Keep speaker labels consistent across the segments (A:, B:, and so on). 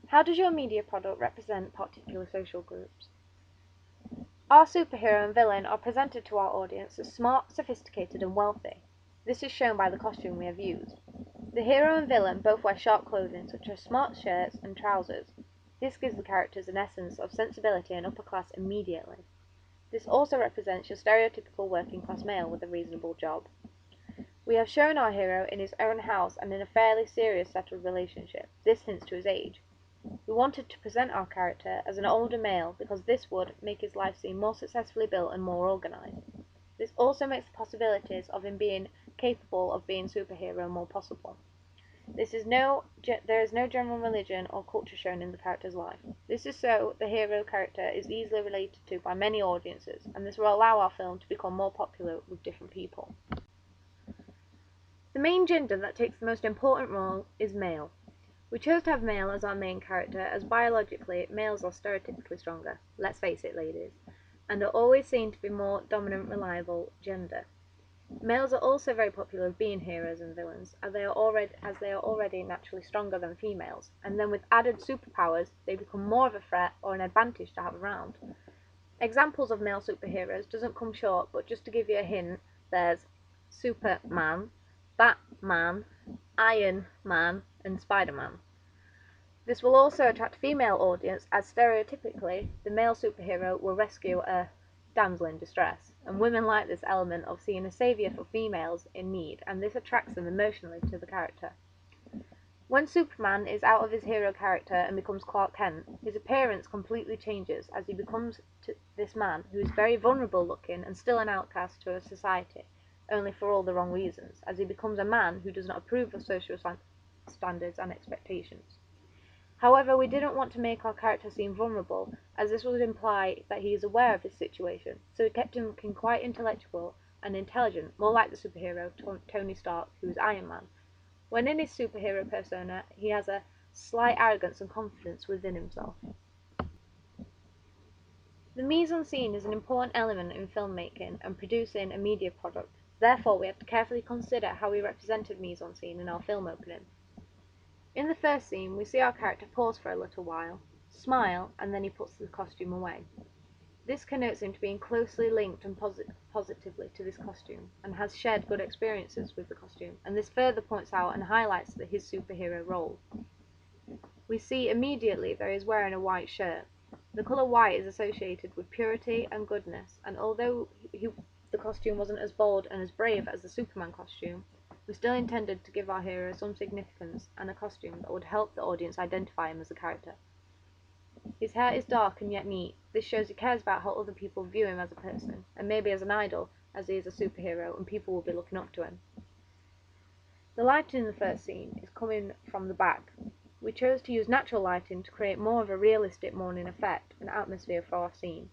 A: How does your media product represent particular social groups? Our superhero and villain are presented to our audience as smart, sophisticated, and wealthy. This is shown by the costume we have used. The hero and villain both wear sharp clothing, such as smart shirts and trousers. This gives the characters an essence of sensibility and upper class immediately. This also represents your stereotypical working class male with a reasonable job. We have shown our hero in his own house and in a fairly serious settled relationship. This hints to his age. We wanted to present our character as an older male because this would make his life seem more successfully built and more organized. This also makes the possibilities of him being capable of being superhero more possible. There is no general religion or culture shown in the character's life. This is so the hero character is easily related to by many audiences, and this will allow our film to become more popular with different people. The main gender that takes the most important role is male. We chose to have male as our main character as biologically males are stereotypically stronger, let's face it ladies, and are always seen to be more dominant reliable gender. Males are also very popular with being heroes and villains, as they are already naturally stronger than females, and then with added superpowers they become more of a threat or an advantage to have around. Examples of male superheroes doesn't come short, but just to give you a hint, there's Superman, Batman, Iron Man, and Spider-Man. This will also attract a female audience, as stereotypically the male superhero will rescue a damsel in distress, and women like this element of seeing a saviour for females in need, and this attracts them emotionally to the character. When Superman is out of his hero character and becomes Clark Kent, his appearance completely changes as he becomes this man who is very vulnerable looking and still an outcast to society, only for all the wrong reasons, as he becomes a man who does not approve of social standards and expectations. However, we didn't want to make our character seem vulnerable, as this would imply that he is aware of his situation, so we kept him looking quite intellectual and intelligent, more like the superhero Tony Stark, who is Iron Man. When in his superhero persona, he has a slight arrogance and confidence within himself. The mise-en-scene is an important element in filmmaking and producing a media product. Therefore, we have to carefully consider how we represented mise-en-scene in our film opening. In the first scene, we see our character pause for a little while, smile, and then he puts the costume away. This connotes him to being closely linked and positively to this costume, and has shared good experiences with the costume, and this further points out and highlights his superhero role. We see immediately that he is wearing a white shirt. The colour white is associated with purity and goodness, and although the costume wasn't as bold and as brave as the Superman costume, we still intended to give our hero some significance and a costume that would help the audience identify him as a character. His hair is dark and yet neat. This shows he cares about how other people view him as a person, and maybe as an idol, as he is a superhero and people will be looking up to him. The lighting in the first scene is coming from the back. We chose to use natural lighting to create more of a realistic morning effect and atmosphere for our scene.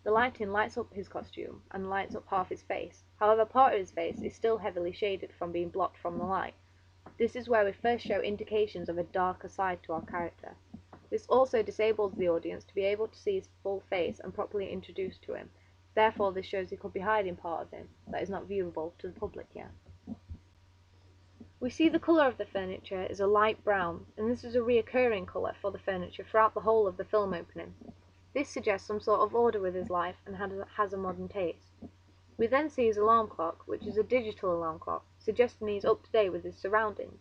A: The lighting lights up his costume and lights up half his face. However, part of his face is still heavily shaded from being blocked from the light. This is where we first show indications of a darker side to our character. This also disables the audience to be able to see his full face and properly introduced to him. Therefore, this shows he could be hiding part of him that is not viewable to the public yet. We see the colour of the furniture is a light brown, and this is a reoccurring colour for the furniture throughout the whole of the film opening. This suggests some sort of order with his life and has a modern taste. We then see his alarm clock, which is a digital alarm clock, suggesting he is up to date with his surroundings.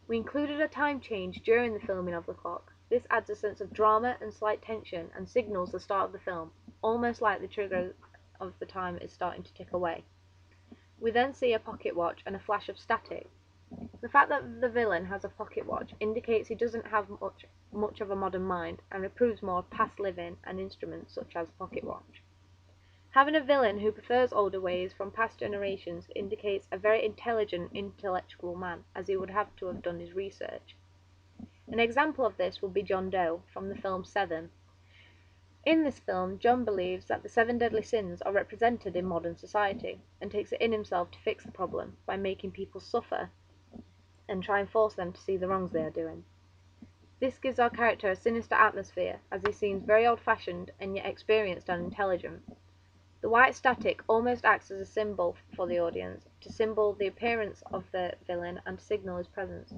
A: We included a time change during the filming of the clock. This adds a sense of drama and slight tension and signals the start of the film, almost like the trigger of the time is starting to tick away. We then see a pocket watch and a flash of static. The fact that the villain has a pocket watch indicates he doesn't have much of a modern mind and approves more of past living and instruments such as a pocket watch. Having a villain who prefers older ways from past generations indicates a very intelligent, intellectual man, as he would have to have done his research. An example of this would be John Doe from the film Seven. In this film, John believes that the 7 deadly sins are represented in modern society, and takes it in himself to fix the problem by making people suffer and try and force them to see the wrongs they are doing. This gives our character a sinister atmosphere, as he seems very old-fashioned and yet experienced and intelligent. The white static almost acts as a symbol for the audience, to symbol the appearance of the villain and to signal his presence.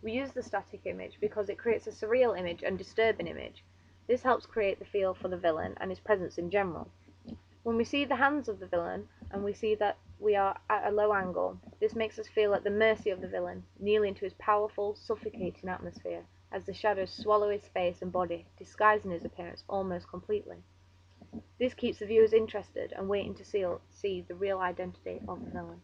A: We use the static image because it creates a surreal image and disturbing image. This helps create the feel for the villain and his presence in general. When we see the hands of the villain, and we see that we are at a low angle, this makes us feel at the mercy of the villain, kneeling to his powerful, suffocating atmosphere, as the shadows swallow his face and body, disguising his appearance almost completely. This keeps the viewers interested and waiting to see the real identity of the villain.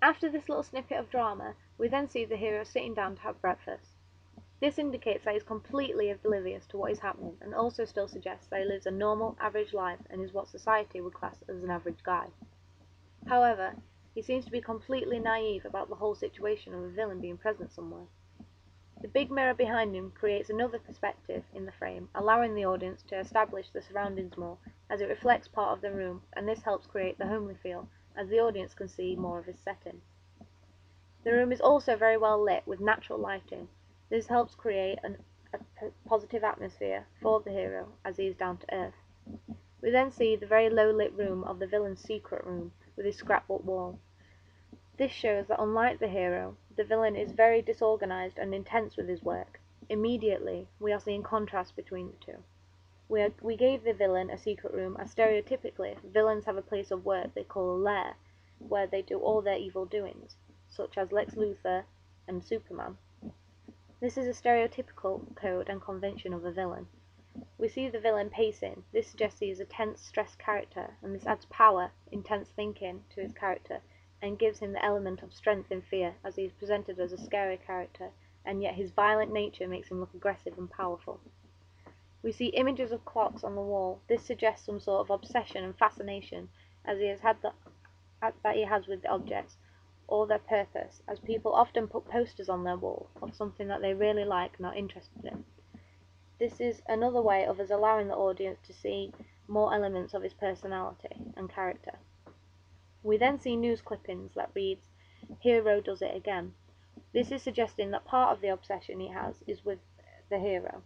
A: After this little snippet of drama, we then see the hero sitting down to have breakfast. This indicates that he is completely oblivious to what is happening, and also still suggests that he lives a normal, average life and is what society would class as an average guy. However, he seems to be completely naive about the whole situation of a villain being present somewhere. The big mirror behind him creates another perspective in the frame, allowing the audience to establish the surroundings more, as it reflects part of the room, and this helps create the homely feel, as the audience can see more of his setting. The room is also very well lit with natural lighting. This helps create a positive atmosphere for the hero as he is down to earth. We then see the very low lit room of the villain's secret room with his scrapbook wall. This shows that unlike the hero, the villain is very disorganized and intense with his work. Immediately, we are seeing contrast between the two. We gave the villain a secret room as stereotypically villains have a place of work they call a lair, where they do all their evil doings, such as Lex Luthor and Superman. This is a stereotypical code and convention of a villain. We see the villain pacing. This suggests he is a tense, stressed character, and this adds power, intense thinking to his character, and gives him the element of strength and fear, as he is presented as a scary character, and yet his violent nature makes him look aggressive and powerful. We see images of clocks on the wall. This suggests some sort of obsession and fascination, as that he has with the objects, or their purpose, as people often put posters on their wall of something that they really like and are interested in. This is another way of us allowing the audience to see more elements of his personality and character. We then see news clippings that reads, "Hero does it again." This is suggesting that part of the obsession he has is with the hero.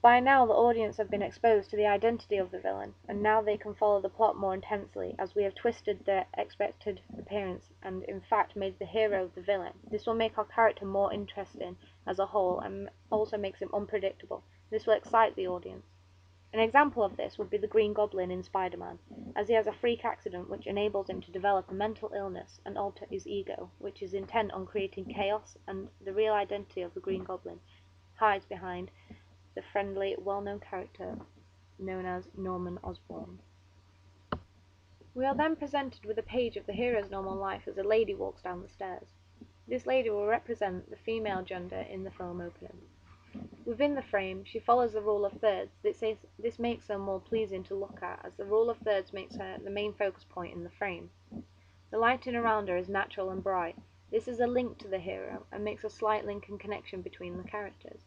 A: By now the audience have been exposed to the identity of the villain, and now they can follow the plot more intensely, as we have twisted their expected appearance and in fact made the hero the villain. This will make our character more interesting as a whole and also makes him unpredictable. This will excite the audience. An example of this would be the Green Goblin in Spider-Man, as he has a freak accident which enables him to develop a mental illness and alter his ego, which is intent on creating chaos, and the real identity of the Green Goblin hides behind the friendly, well-known character known as Norman Osborn. We are then presented with a page of the hero's normal life as a lady walks down the stairs. This lady will represent the female gender in the film opening. Within the frame, she follows the rule of thirds. This makes her more pleasing to look at, as the rule of thirds makes her the main focus point in the frame. The lighting around her is natural and bright. This is a link to the hero and makes a slight link and connection between the characters.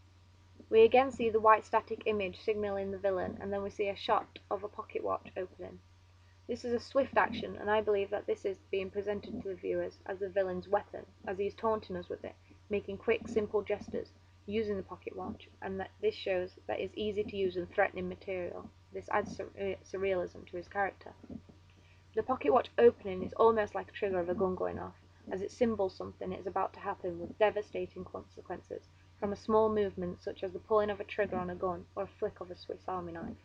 A: We again see the white static image signaling the villain, and then we see a shot of a pocket watch opening. This is a swift action, and I believe that this is being presented to the viewers as the villain's weapon, as he is taunting us with it, making quick, simple gestures, using the pocket watch, and that this shows that it's easy to use and threatening material. This adds surrealism to his character. The pocket watch opening is almost like a trigger of a gun going off, as it symbols something is about to happen with devastating consequences, from a small movement such as the pulling of a trigger on a gun or a flick of a Swiss Army knife.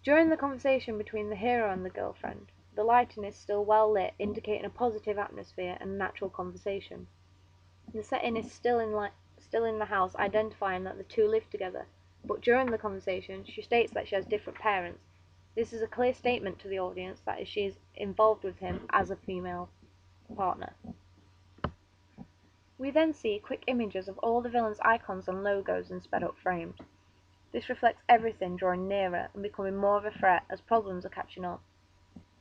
A: During the conversation between the hero and the girlfriend, the lighting is still well lit, indicating a positive atmosphere and natural conversation. The setting is still in the house, identifying that the two live together, but during the conversation she states that she has different parents. This is a clear statement to the audience that she is involved with him as a female partner. We then see quick images of all the villain's icons and logos in sped up frames. This reflects everything drawing nearer and becoming more of a threat as problems are catching up.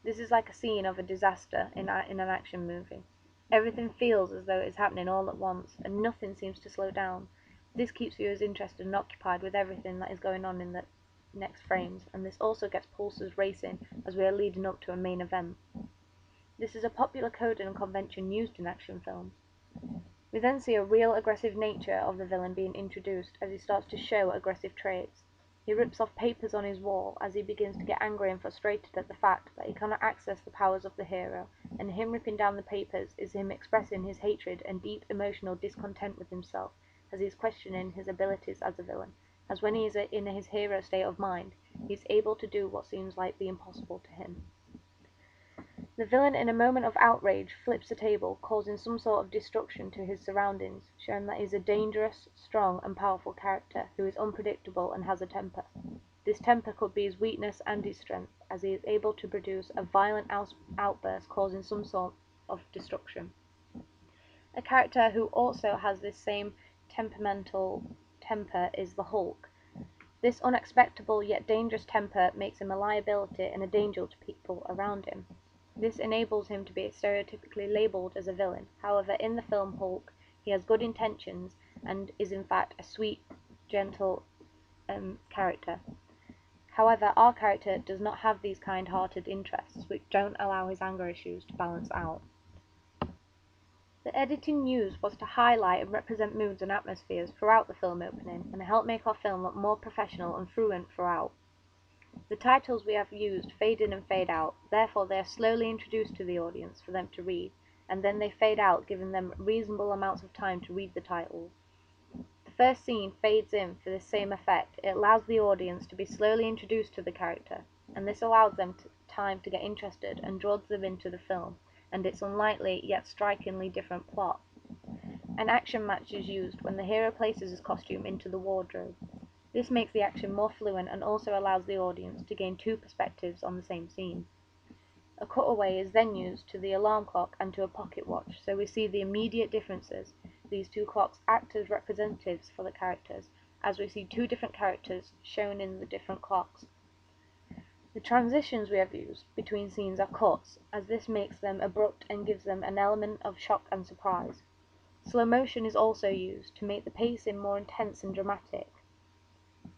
A: This is like a scene of a disaster in an action movie. Everything feels as though it is happening all at once, and nothing seems to slow down. This keeps viewers interested and occupied with everything that is going on in the next frames, and this also gets pulses racing as we are leading up to a main event. This is a popular code and convention used in action films. We then see a real aggressive nature of the villain being introduced as he starts to show aggressive traits. He rips off papers on his wall as he begins to get angry and frustrated at the fact that he cannot access the powers of the hero, and him ripping down the papers is him expressing his hatred and deep emotional discontent with himself as he is questioning his abilities as a villain, as when he is in his hero state of mind, he is able to do what seems like the impossible to him. The villain, in a moment of outrage, flips the table, causing some sort of destruction to his surroundings, showing that he is a dangerous, strong, and powerful character who is unpredictable and has a temper. This temper could be his weakness and his strength, as he is able to produce a violent outburst causing some sort of destruction. A character who also has this same temperamental temper is the Hulk. This unexpected yet dangerous temper makes him a liability and a danger to people around him. This enables him to be stereotypically labeled as a villain. However, in the film Hulk, he has good intentions and is in fact a sweet, gentle character. However, our character does not have these kind-hearted interests, which don't allow his anger issues to balance out. The editing used was to highlight and represent moods and atmospheres throughout the film opening, and help make our film look more professional and fluent throughout. The titles we have used fade in and fade out, therefore they are slowly introduced to the audience for them to read, and then they fade out, giving them reasonable amounts of time to read the titles. The first scene fades in for this same effect. It allows the audience to be slowly introduced to the character, and this allows them time to get interested and draws them into the film, and its unlikely yet strikingly different plot. An action match is used when the hero places his costume into the wardrobe. This makes the action more fluent and also allows the audience to gain two perspectives on the same scene. A cutaway is then used to the alarm clock and to a pocket watch, so we see the immediate differences. These two clocks act as representatives for the characters, as we see two different characters shown in the different clocks. The transitions we have used between scenes are cuts, as this makes them abrupt and gives them an element of shock and surprise. Slow motion is also used to make the pacing more intense and dramatic.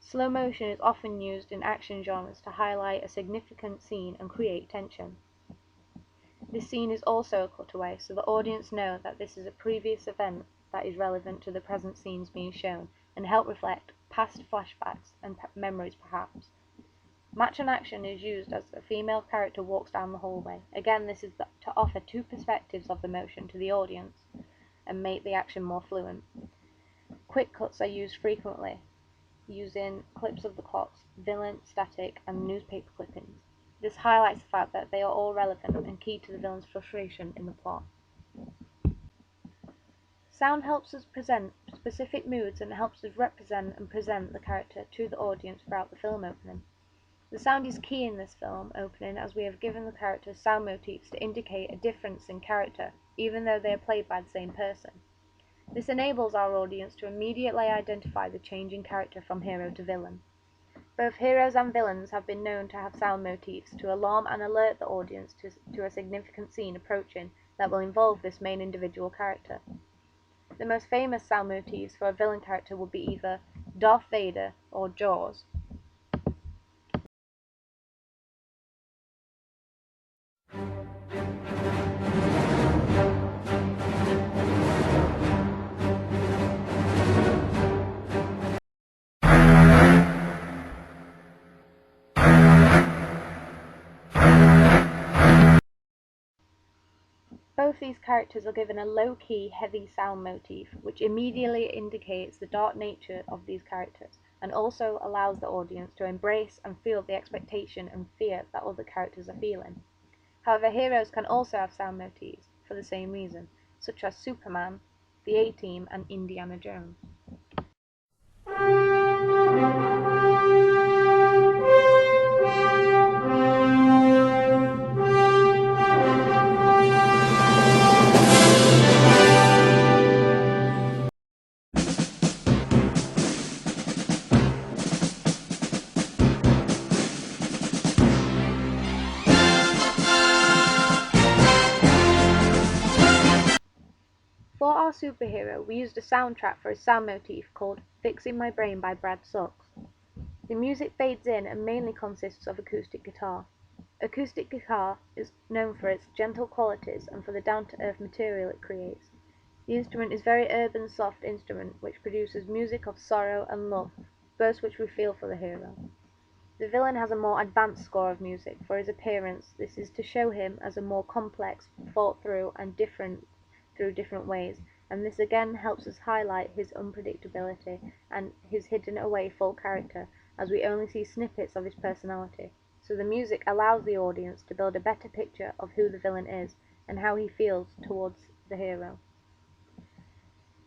A: Slow motion is often used in action genres to highlight a significant scene and create tension. This scene is also a cutaway, so the audience know that this is a previous event that is relevant to the present scenes being shown, and help reflect past flashbacks and memories perhaps. Match and action is used as a female character walks down the hallway. Again, this is to offer two perspectives of the motion to the audience and make the action more fluent. Quick cuts are used frequently, using clips of the clocks, villain, static, and newspaper clippings. This highlights the fact that they are all relevant and key to the villain's frustration in the plot. Sound helps us present specific moods and helps us represent and present the character to the audience throughout the film opening. The sound is key in this film opening, as we have given the characters sound motifs to indicate a difference in character, even though they are played by the same person. This enables our audience to immediately identify the change in character from hero to villain. Both heroes and villains have been known to have sound motifs to alarm and alert the audience to a significant scene approaching that will involve this main individual character. The most famous sound motifs for a villain character would be either Darth Vader or Jaws. Both these characters are given a low-key, heavy sound motif, which immediately indicates the dark nature of these characters, and also allows the audience to embrace and feel the expectation and fear that other characters are feeling. However, heroes can also have sound motifs for the same reason, such as Superman, the A-Team, and Indiana Jones. For our superhero, we used a soundtrack for his sound motif called "Fixing My Brain" by Brad Sucks. The music fades in and mainly consists of acoustic guitar. Acoustic guitar is known for its gentle qualities and for the down-to-earth material it creates. The instrument is a very urban, soft instrument which produces music of sorrow and love. both which we feel for the hero. The villain has a more advanced score of music for his appearance. This is to show him as a more complex, thought through, and different through different ways, and this again helps us highlight his unpredictability and his hidden away full character, as we only see snippets of his personality. So the music allows the audience to build a better picture of who the villain is and how he feels towards the hero.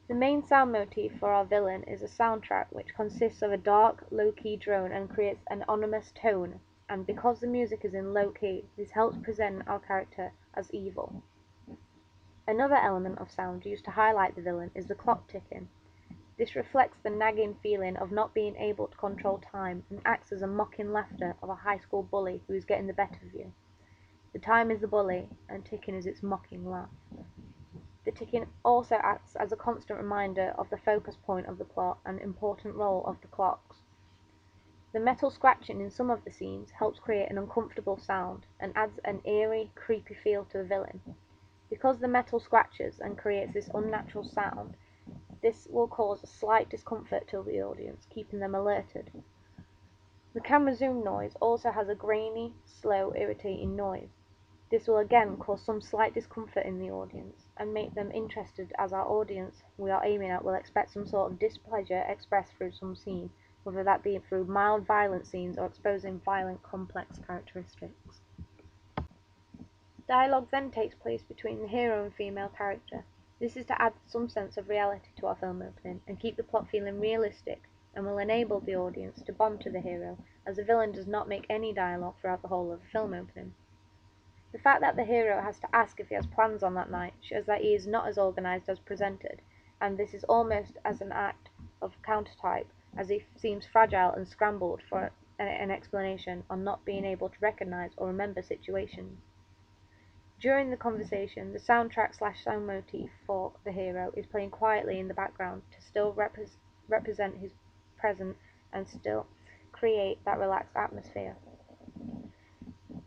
A: The main sound motif for our villain is a soundtrack which consists of a dark, low-key drone and creates an ominous tone, and because the music is in low key, this helps present our character as evil. Another element of sound used to highlight the villain is the clock ticking. This reflects the nagging feeling of not being able to control time and acts as a mocking laughter of a high school bully who is getting the better of you. The time is the bully, and ticking is its mocking laugh. The ticking also acts as a constant reminder of the focus point of the plot and important role of the clocks. The metal scratching in some of the scenes helps create an uncomfortable sound and adds an eerie, creepy feel to the villain. Because the metal scratches and creates this unnatural sound, this will cause a slight discomfort to the audience, keeping them alerted. The camera zoom noise also has a grainy, slow, irritating noise. This will again cause some slight discomfort in the audience and make them interested, as our audience we are aiming at will expect some sort of displeasure expressed through some scene, whether that be through mild violent scenes or exposing violent complex characteristics. Dialogue then takes place between the hero and female character. This is to add some sense of reality to our film opening and keep the plot feeling realistic, and will enable the audience to bond to the hero, as the villain does not make any dialogue throughout the whole of the film opening. The fact that the hero has to ask if he has plans on that night shows that he is not as organised as presented, and this is almost as an act of countertype, as he seems fragile and scrambled for an explanation on not being able to recognise or remember situations. During the conversation, the soundtrack/sound motif for the hero is playing quietly in the background to still represent his present and still create that relaxed atmosphere.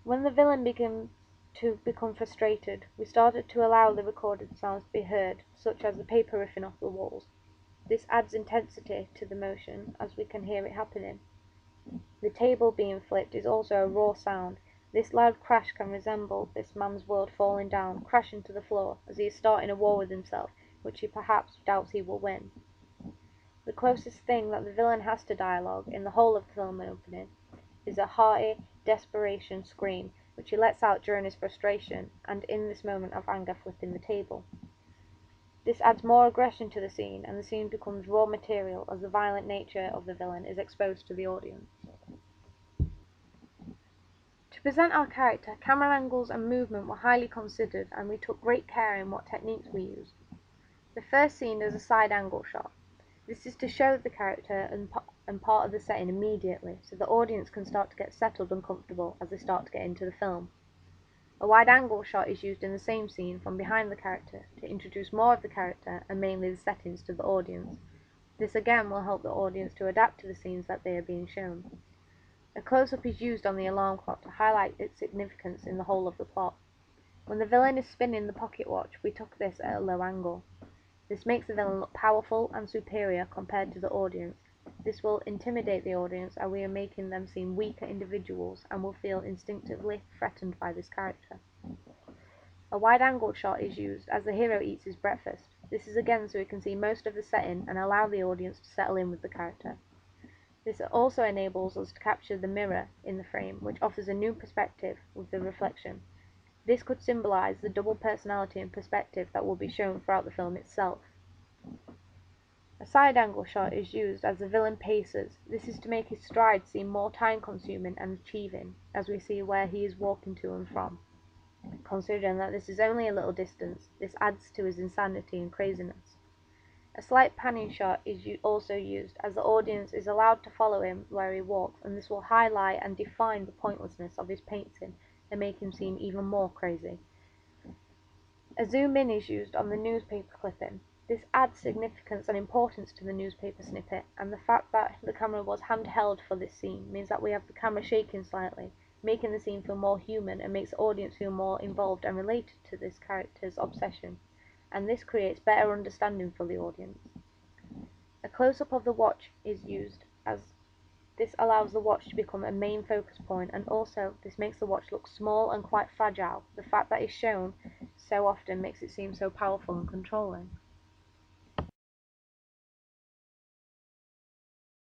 A: When the villain began to become frustrated, we started to allow the recorded sounds to be heard, such as the paper ripping off the walls. This adds intensity to the motion, as we can hear it happening. The table being flipped is also a raw sound. This loud crash can resemble this man's world falling down, crashing to the floor, as he is starting a war with himself, which he perhaps doubts he will win. The closest thing that the villain has to dialogue in the whole of the film opening is a hearty desperation scream, which he lets out during his frustration and in this moment of anger flipping the table. This adds more aggression to the scene, and the scene becomes raw material as the violent nature of the villain is exposed to the audience. To present our character, camera angles and movement were highly considered, and we took great care in what techniques we used. The first scene is a side angle shot. This is to show the character and part of the setting immediately, so the audience can start to get settled and comfortable as they start to get into the film. A wide-angle shot is used in the same scene from behind the character to introduce more of the character and mainly the settings to the audience. This again will help the audience to adapt to the scenes that they are being shown. A close-up is used on the alarm clock to highlight its significance in the whole of the plot. When the villain is spinning the pocket watch, we took this at a low angle. This makes the villain look powerful and superior compared to the audience. This will intimidate the audience, as we are making them seem weaker individuals and will feel instinctively threatened by this character. A wide-angle shot is used as the hero eats his breakfast. This is again so we can see most of the setting and allow the audience to settle in with the character. This also enables us to capture the mirror in the frame, which offers a new perspective with the reflection. This could symbolize the double personality and perspective that will be shown throughout the film itself. A side-angle shot is used as the villain paces. This is to make his stride seem more time-consuming and achieving, as we see where he is walking to and from. Considering that this is only a little distance, this adds to his insanity and craziness. A slight panning shot is also used, as the audience is allowed to follow him where he walks, and this will highlight and define the pointlessness of his painting and make him seem even more crazy. A zoom in is used on the newspaper clipping. This adds significance and importance to the newspaper snippet, and the fact that the camera was handheld for this scene means that we have the camera shaking slightly, making the scene feel more human and makes the audience feel more involved and related to this character's obsession, and this creates better understanding for the audience. A close-up of the watch is used, as This allows the watch to become a main focus point, and also this makes the watch look small and quite fragile. The fact that it's shown so often makes it seem so powerful and controlling.